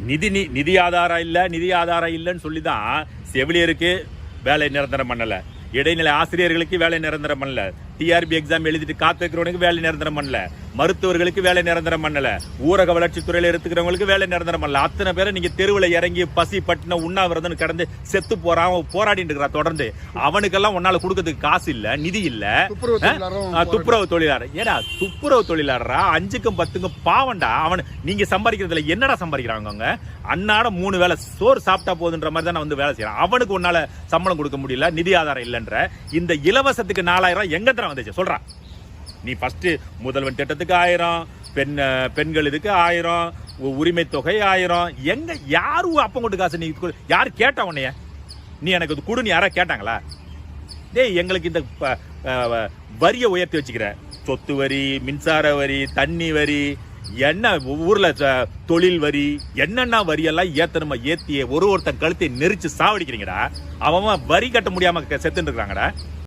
நிதி ஆதாரம் இல்லைன்னு சொல்லி தான் செவிலியருக்கு வேலை நிரந்தரம் பண்ணல, இடைநிலை ஆசிரியர்களுக்கு வேலை நிரந்தரம் பண்ணல, டிஆர்பி எக்ஸாம் எழுதிட்டு காத்துக்கிறவனுக்கு வேலை நிரந்தரம் பண்ணல, மருத்துவர்களுக்கு வேலை நிரந்தரம் பண்ணல, ஊரக வளர்ச்சித்துறையில இருக்கிறவங்களுக்கு வேலை நிரந்தரம் பண்ணல. அத்தனை பேரை நீங்க தெருவில் இறங்கி பசி பட்டின உண்ணாவிரதம் கடந்து செத்து போறான், போராடிட்டு இருக்கிறான் தொடர்ந்து. அவனுக்கெல்லாம் உன்னால கொடுக்கறதுக்கு காசு இல்ல, நிதி இல்ல. துப்புரவு தொழிலாளர், ஏடா துப்புரவு தொழிலாளரா 5க்கும் 10க்கும் பாவண்டா அவன். நீங்க சம்பாதிக்கிறதுல என்னடா சம்பாதிக்கிறாங்க? அவங்க அன்னாட 3 வேளை சோறு சாப்பிட்டா போதுன்ற மாதிரி தான் வந்து வேலை செய்யறான். அவனுக்கு உன்னால சம்பளம் கொடுக்க முடியல, நிதி ஆதாரம் இல்லைன்ற. இந்த இலவசத்துக்கு 4000 எங்க தர வந்துச்சு சொல்றான். நீ ஃபர்ஸ்ட் முதல்வன் திட்டத்துக்கு 1000, பெண்கள் இதுக்கு 1000, உரிமை தொகை 1000. எங்க யாரும் அப்பம் கொண்டு காசு நீ யாரு கேட்டா உன்னைய? நீ எனக்கு இது கொடுன்னு யாரா கேட்டாங்களா? டேய், எங்களுக்கு இந்த வரியை உயர்த்தி வச்சுக்கிற, சொத்து வரி, மின்சார வரி, தண்ணி வரி, என்ன ஊர்ல தொழில் வரி, என்னென்ன வரியெல்லாம் ஏத்தணுமா ஏத்திய ஒருத்தன் கழுத்தை நெரிச்சு சாவடிக்கிறீங்கடா. அவன் வரி கட்ட முடியாம செத்துட்டு இருக்காங்கடா.